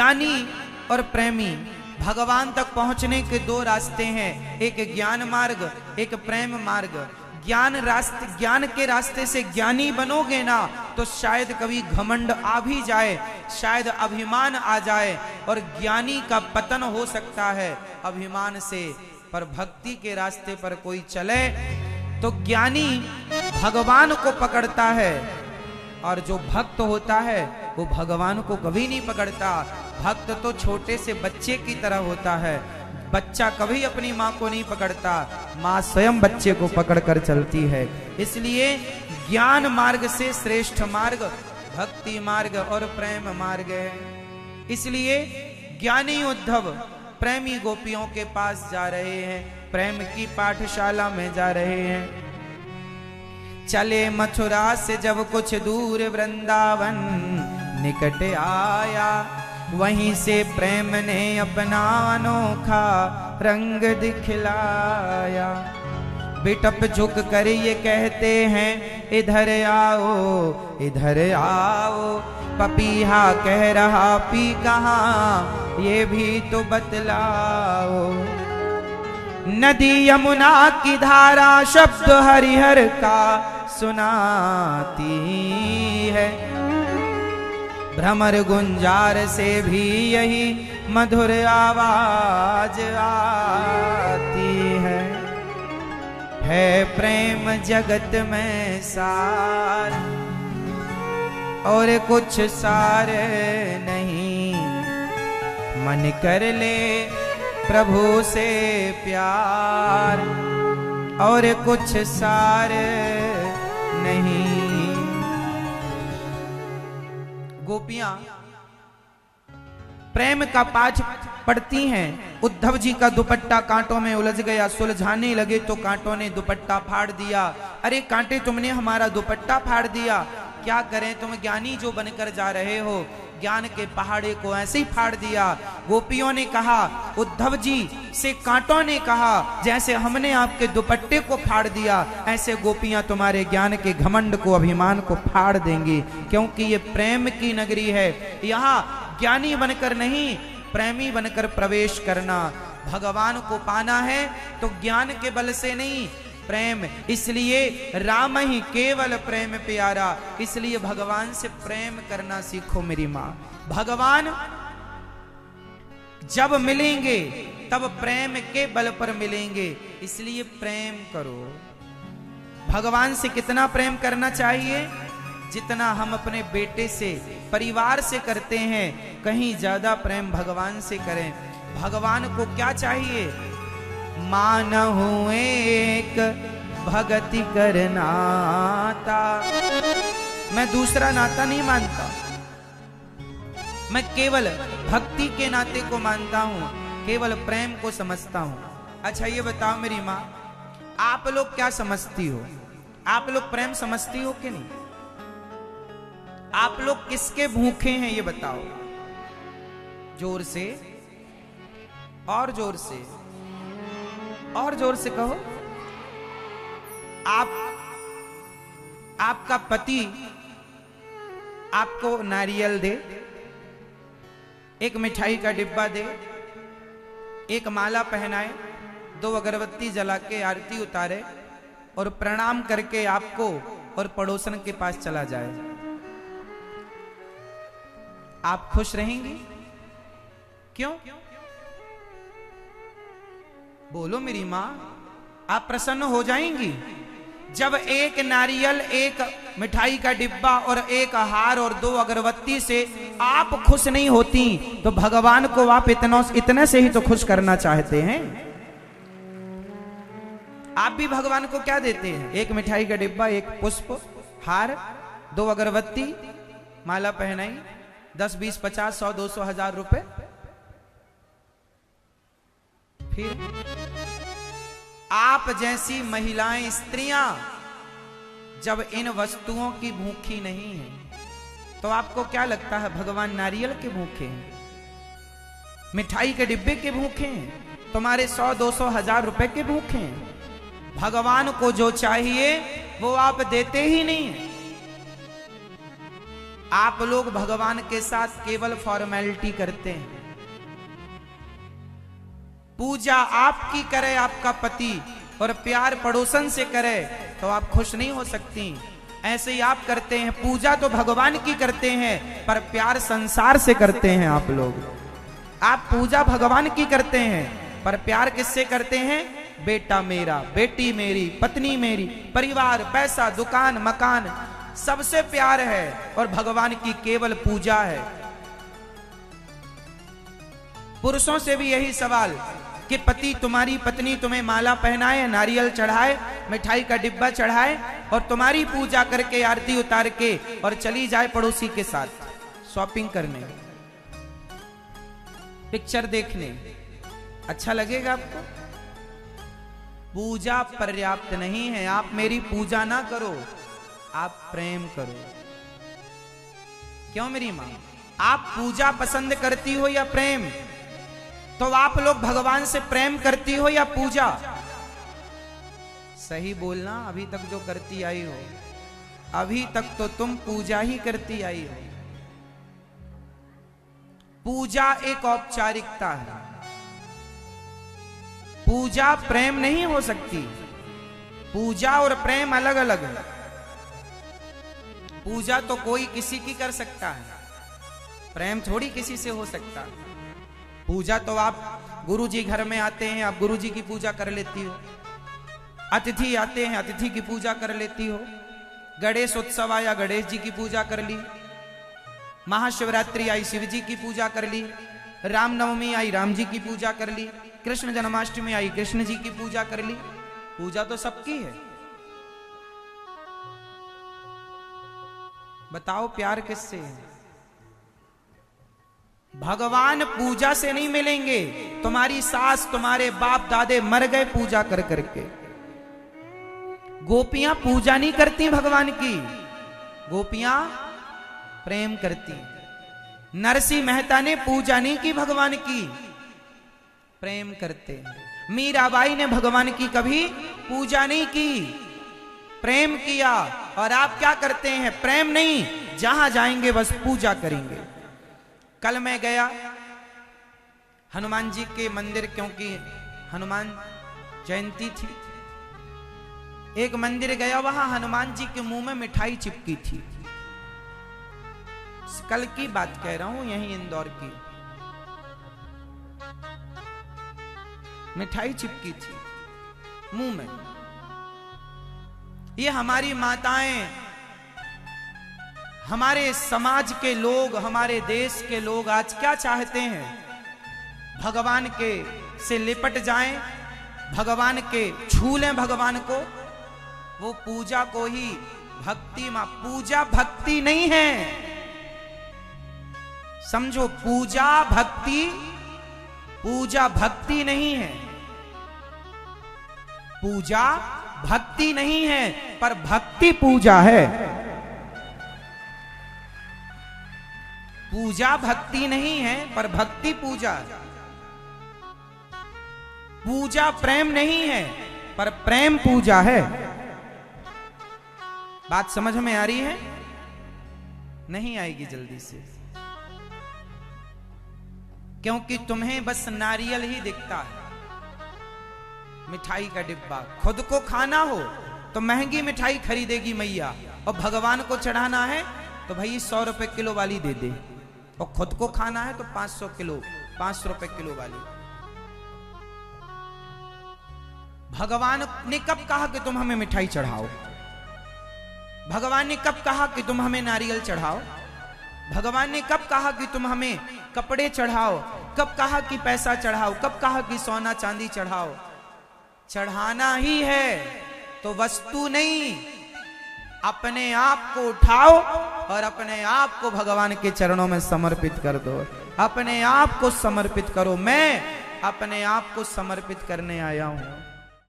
ज्ञानी और प्रेमी, भगवान तक पहुंचने के दो रास्ते हैं, एक ज्ञान मार्ग, एक प्रेम मार्ग। ज्ञान के रास्ते से ज्ञानी बनोगे ना तो शायद कभी घमंड आ भी जाए, शायद अभिमान आ जाए और ज्ञानी का पतन हो सकता है अभिमान से। पर भक्ति के रास्ते पर कोई चले तो ज्ञानी भगवान को पकड़ता है, और जो भक्त होता है वो भगवान को कभी नहीं पकड़ता। भक्त तो छोटे से बच्चे की तरह होता है, बच्चा कभी अपनी माँ को नहीं पकड़ता, माँ स्वयं बच्चे को पकड़कर चलती है। इसलिए ज्ञान मार्ग से श्रेष्ठ मार्ग भक्ति मार्ग और प्रेम मार्ग है। इसलिए ज्ञानी उद्धव प्रेमी गोपियों के पास जा रहे हैं, प्रेम की पाठशाला में जा रहे हैं। चले मथुरा से जब कुछ दूर वृंदावन निकट आया, वहीं से प्रेम ने अपना अनोखा रंग दिखलाया। बिटप झुक कर ये कहते हैं इधर आओ इधर आओ, पपीहा कह रहा पी कहाँ ये भी तो बतलाओ। नदी यमुना की धारा शब्द हरिहर का सुनाती है, भ्रमर गुंजार से भी यही मधुर आवाज आती है प्रेम जगत में सार और कुछ सार नहीं, मन कर ले प्रभु से प्यार और कुछ सार नहीं। गोपियां प्रेम का पाठ पढ़ती हैं। उद्धव जी का दुपट्टा कांटों में उलझ गया, सुलझाने लगे तो कांटों ने दुपट्टा फाड़ दिया। अरे कांटे तुमने हमारा दुपट्टा फाड़ दिया, क्या करें, तुम ज्ञानी जो बनकर जा रहे हो, ज्ञान के पहाड़े को ऐसे ही फाड़ दिया। गोपियों ने कहा, उद्धव जी से कांटों ने कहा, जैसे हमने आपके दुपट्टे को फाड़ दिया ऐसे गोपियां तुम्हारे ज्ञान के घमंड को अभिमान को फाड़ देंगी, क्योंकि ये प्रेम की नगरी है। यहाँ ज्ञानी बनकर नहीं प्रेमी बनकर प्रवेश करना। भगवान को पाना है तो ज्ञान के बल से नहीं, प्रेम। इसलिए राम ही केवल प्रेम प्यारा, इसलिए भगवान से प्रेम करना सीखो मेरी माँ। भगवान जब मिलेंगे तब प्रेम के बल पर मिलेंगे, इसलिए प्रेम करो। भगवान से कितना प्रेम करना चाहिए? जितना हम अपने बेटे से परिवार से करते हैं, कहीं ज्यादा प्रेम भगवान से करें। भगवान को क्या चाहिए? मानहु एक भगति कर नाता। मैं दूसरा नाता नहीं मानता, मैं केवल भक्ति के नाते को मानता हूं, केवल प्रेम को समझता हूं। अच्छा ये बताओ मेरी माँ, आप लोग क्या समझती हो? आप लोग प्रेम समझती हो कि नहीं? आप लोग किसके भूखे हैं ये बताओ, जोर से और जोर से और जोर से कहो। आपका पति आपको नारियल दे, एक मिठाई का डिब्बा दे, एक माला पहनाए, 2 अगरबत्ती जला के आरती उतारे और प्रणाम करके आपको और पड़ोसन के पास चला जाए, आप खुश रहेंगी? क्यों? बोलो मेरी माँ, आप प्रसन्न हो जाएंगी? जब एक नारियल, एक मिठाई का डिब्बा और एक हार और 2 अगरबत्ती से आप खुश नहीं होती तो भगवान को आप इतने से ही तो खुश करना चाहते हैं। आप भी भगवान को क्या देते हैं? एक मिठाई का डिब्बा, एक पुष्प, हार, 2 अगरबत्ती, माला पहनाई, 10, 20, 50, 100, 200, 1000 रुपए। फिर आप जैसी महिलाएं, स्त्रियां जब इन वस्तुओं की भूखी नहीं है तो आपको क्या लगता है भगवान नारियल के भूखे हैं, मिठाई के डिब्बे के भूखे हैं, तुम्हारे 100, 200, 1000 रुपए के भूखे हैं? भगवान को जो चाहिए वो आप देते ही नहीं है। आप लोग भगवान के साथ केवल फॉर्मेलिटी करते हैं। पूजा आपकी करे आपका पति और प्यार पड़ोसन से करे तो आप खुश नहीं हो सकती। ऐसे ही आप करते हैं, पूजा तो भगवान की करते हैं पर प्यार संसार से करते हैं आप लोग। आप पूजा भगवान की करते हैं पर प्यार किससे करते हैं? बेटा मेरा, बेटी मेरी, पत्नी मेरी, परिवार, पैसा, दुकान, मकान, सबसे प्यार है और भगवान की केवल पूजा है। पुरुषों से भी यही सवाल कि पति तुम्हारी पत्नी तुम्हें माला पहनाए, नारियल चढ़ाए, मिठाई का डिब्बा चढ़ाए और तुम्हारी पूजा करके आरती उतार के और चली जाए पड़ोसी के साथ शॉपिंग करने, पिक्चर देखने, अच्छा लगेगा आपको? पूजा पर्याप्त नहीं है। आप मेरी पूजा ना करो, आप प्रेम करो। क्यों मेरी मां? आप पूजा पसंद करती हो या प्रेम? तो आप लोग भगवान से प्रेम करती हो या पूजा? सही बोलना। अभी तक जो करती आई हो, अभी तक तो तुम पूजा ही करती आई हो। पूजा एक औपचारिकता है, पूजा प्रेम नहीं हो सकती। पूजा और प्रेम अलग अलग है। पूजा तो कोई किसी की कर सकता है, प्रेम थोड़ी किसी से हो सकता है। पूजा तो आप गुरुजी घर में आते हैं, आप गुरुजी की पूजा कर लेती हो। अतिथि आते हैं, अतिथि की पूजा कर लेती हो। गणेश उत्सव आया, गणेश जी की पूजा कर ली। महाशिवरात्रि आई, शिव जी की पूजा कर ली। रामनवमी आई, राम जी की पूजा कर ली। कृष्ण जन्माष्टमी आई, कृष्ण जी की पूजा कर ली। पूजा तो सबकी है। बताओ प्यार किससे है? भगवान पूजा से नहीं मिलेंगे। तुम्हारी सास, तुम्हारे बाप दादे मर गए पूजा कर करके। गोपियां पूजा नहीं करती भगवान की, गोपियां प्रेम करती। नरसिंह मेहता ने पूजा नहीं की भगवान की, प्रेम करते। मीराबाई ने भगवान की कभी पूजा नहीं की, प्रेम किया। और आप क्या करते हैं? प्रेम नहीं, जहां जाएंगे बस पूजा करेंगे। कल मैं गया हनुमान जी के मंदिर, क्योंकि हनुमान जयंती थी। एक मंदिर गया, वहां हनुमान जी के मुंह में मिठाई चिपकी थी। कल की बात कह रहा हूं, यहीं इंदौर की। मिठाई चिपकी थी मुंह में। ये हमारी माताएं, हमारे समाज के लोग, हमारे देश के लोग आज क्या चाहते हैं? भगवान के से लिपट जाएं, भगवान के छू लें भगवान को। वो पूजा को ही भक्ति मां, पूजा भक्ति नहीं है, समझो। पूजा भक्ति, पूजा भक्ति नहीं है। पूजा भक्ति नहीं है पर भक्ति पूजा है। पूजा भक्ति नहीं है पर भक्ति पूजा है। पूजा प्रेम नहीं है पर प्रेम पूजा है। बात समझ में आ रही है? नहीं आएगी जल्दी से, क्योंकि तुम्हें बस नारियल ही दिखता है, मिठाई का डिब्बा। खुद को खाना हो तो महंगी मिठाई खरीदेगी मैया, और भगवान को चढ़ाना है तो भाई 100 रुपए किलो वाली दे दे, और खुद को खाना है तो 500 किलो, 500 रुपए किलो वाली। भगवान ने कब कहा कि तुम हमें मिठाई चढ़ाओ? भगवान ने कब कहा कि तुम हमें नारियल चढ़ाओ? भगवान ने कब कहा कि तुम हमें कपड़े चढ़ाओ? कब कहा कि पैसा चढ़ाओ? कब कहा कि सोना चांदी चढ़ाओ? चढ़ाना ही है तो वस्तु नहीं, अपने आप को उठाओ और अपने आप को भगवान के चरणों में समर्पित कर दो। अपने आप को समर्पित करो। मैं अपने आप को समर्पित करने आया हूं।